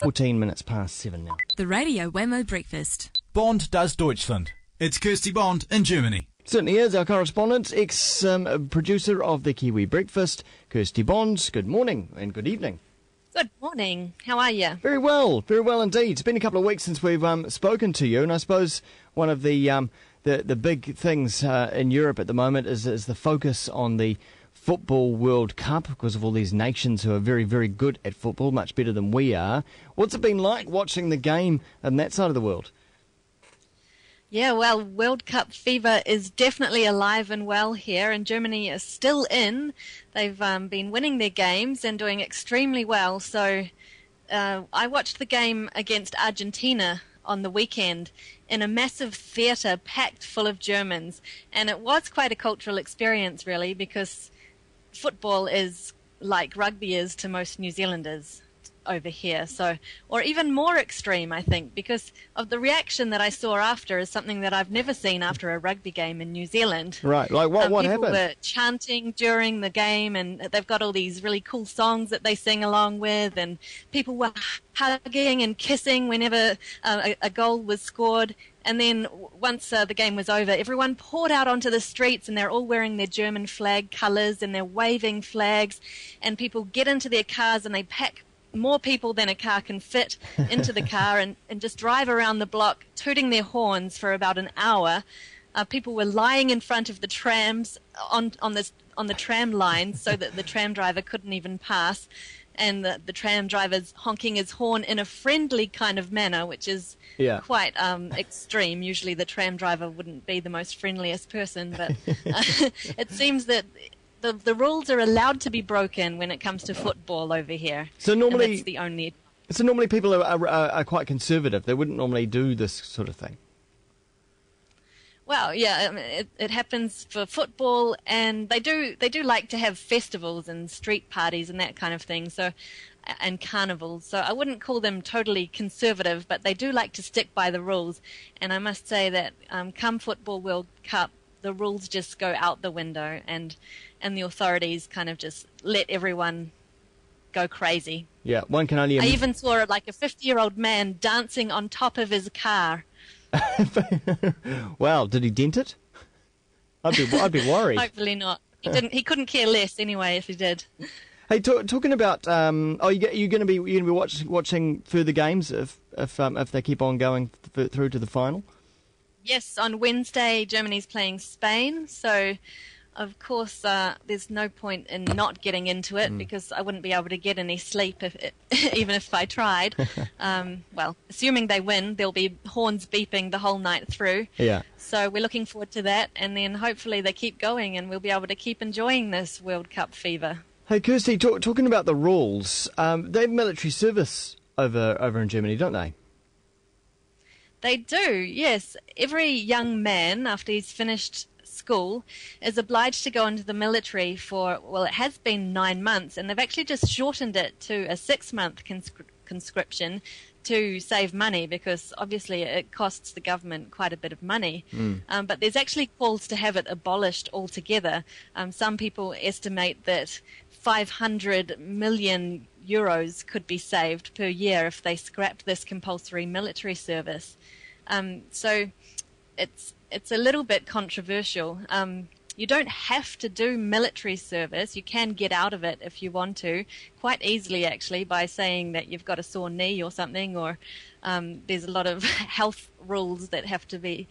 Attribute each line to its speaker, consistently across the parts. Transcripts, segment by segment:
Speaker 1: 14 minutes past 7 now.
Speaker 2: The Radio Wammo Breakfast.
Speaker 3: Bond does Deutschland. It's Kirsty Bond in Germany.
Speaker 1: Certainly is our correspondent, producer of the Kiwi Breakfast, Kirsty Bond. Good morning and good evening.
Speaker 4: Good morning. How are you?
Speaker 1: Very well indeed. It's been a couple of weeks since we've spoken to you, and I suppose one of the big things in Europe at the moment is the focus on the Football World Cup because of all these nations who are very, very good at football, much better than we are. What's it been like watching the game on that side of the world?
Speaker 4: Yeah, well, World Cup fever is definitely alive and well here, and Germany is still in. They've been winning their games and doing extremely well. So I watched the game against Argentina on the weekend in a massive theatre packed full of Germans, and it was quite a cultural experience, really, because football is like rugby is to most New Zealanders over here, so, or even more extreme, I think, because of the reaction that I saw after is something that I've never seen after a rugby game in New Zealand.
Speaker 1: Right, like what happened?
Speaker 4: People were chanting during the game, and they've got all these really cool songs that they sing along with, and people were hugging and kissing whenever a goal was scored. And then once the game was over, everyone poured out onto the streets, and they're all wearing their German flag colours, and they're waving flags, and people get into their cars and they pack more people than a car can fit into the car and just drive around the block tooting their horns for about an hour. People were lying in front of the trams on the tram line so that the tram driver couldn't even pass, and the tram driver's honking his horn in a friendly kind of manner, which is quite extreme. Usually the tram driver wouldn't be the most friendliest person, but it seems that the rules are allowed to be broken when it comes to football over here. So normally, that's the only.
Speaker 1: So normally people are quite conservative. They wouldn't normally do this sort of thing.
Speaker 4: Well, yeah, I mean, it happens for football, and they do like to have festivals and street parties and that kind of thing. So, and carnivals. So I wouldn't call them totally conservative, but they do like to stick by the rules. And I must say that come Football World Cup, the rules just go out the window, and the authorities kind of just let everyone go crazy.
Speaker 1: Yeah, one can only.
Speaker 4: I even saw like a 50-year-old man dancing on top of his car.
Speaker 1: Wow, did he dent it? I'd be worried.
Speaker 4: Hopefully not. He didn't. He couldn't care less anyway if he did.
Speaker 1: Hey, talking about you're going to be watching further games if they keep on going through to the final.
Speaker 4: Yes, on Wednesday, Germany's playing Spain, so of course there's no point in not getting into it because I wouldn't be able to get any sleep even if I tried. Well, assuming they win, there'll be horns beeping the whole night through. Yeah. So we're looking forward to that, and then hopefully they keep going and we'll be able to keep enjoying this World Cup fever.
Speaker 1: Hey, Kirsty, talking about the rules, they have military service over in Germany, don't they?
Speaker 4: They do, yes. Every young man, after he's finished school, is obliged to go into the military for, well, it has been 9 months, and they've actually just shortened it to a 6-month conscription to save money, because obviously it costs the government quite a bit of money. But there's actually calls to have it abolished altogether. Some people estimate that 500 million euros could be saved per year if they scrapped this compulsory military service. So it's a little bit controversial. You don't have to do military service. You can get out of it if you want to, quite easily actually, by saying that you've got a sore knee or something, or there's a lot of health rules that have to be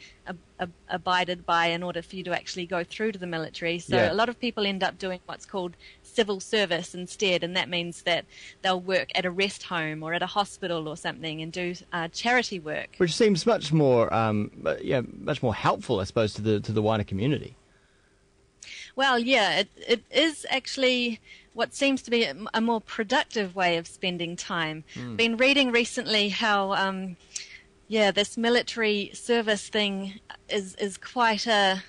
Speaker 4: abided by in order for you to actually go through to the military. So a lot of people end up doing what's called civil service instead, and that means that they'll work at a rest home or at a hospital or something and do charity work,
Speaker 1: which seems much more helpful, I suppose, to the wider community.
Speaker 4: Well, yeah, it is actually what seems to be a more productive way of spending time. Been reading recently how this military service thing is quite a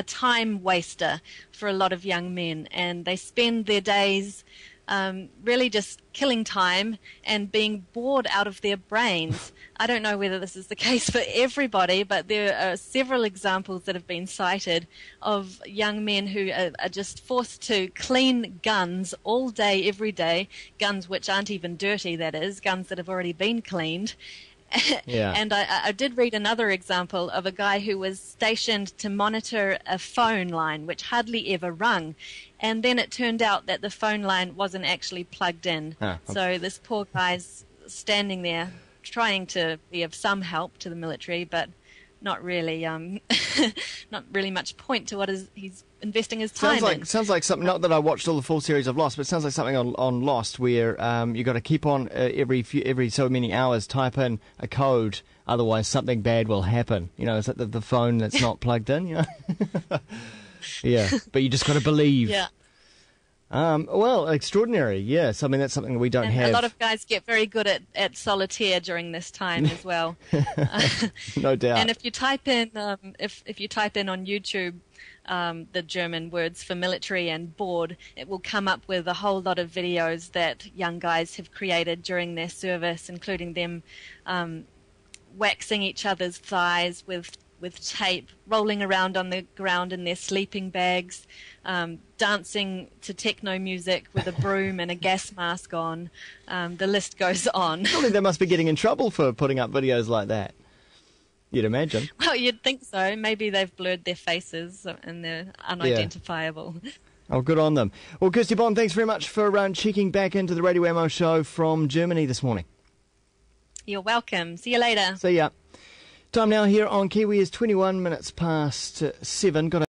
Speaker 4: time waster for a lot of young men, and they spend their days really just killing time and being bored out of their brains. I don't know whether this is the case for everybody, but there are several examples that have been cited of young men who are just forced to clean guns all day, every day, guns which aren't even dirty, that is, guns that have already been cleaned.
Speaker 1: Yeah.
Speaker 4: And I did read another example of a guy who was stationed to monitor a phone line which hardly ever rung. And then it turned out that the phone line wasn't actually plugged in. So this poor guy's standing there trying to be of some help to the military, but not really not really much point to what he's investing his time in.
Speaker 1: Sounds like something, not that I watched all the full series of Lost, but it sounds like something on Lost where you got to keep on every so many hours type in a code, otherwise something bad will happen. You know, it's like the phone that's not plugged in, you know? Yeah, but you just got to believe.
Speaker 4: Yeah.
Speaker 1: Well, extraordinary, yes. I mean, that's something that we don't have.
Speaker 4: A lot of guys get very good at solitaire during this time as well.
Speaker 1: No doubt.
Speaker 4: And if you type in, if you type in on YouTube the German words for military and bored, it will come up with a whole lot of videos that young guys have created during their service, including them waxing each other's thighs with tape, rolling around on the ground in their sleeping bags, dancing to techno music with a broom and a gas mask on. The list goes on.
Speaker 1: Surely they must be getting in trouble for putting up videos like that. You'd imagine.
Speaker 4: Well, you'd think so. Maybe they've blurred their faces and they're unidentifiable.
Speaker 1: Yeah. Oh, good on them. Well, Kirsty Bond, thanks very much for checking back into the Radio Wammo show from Germany this morning.
Speaker 4: You're welcome. See you later.
Speaker 1: See ya. Time now here on Kiwi is 21 minutes past 7. Got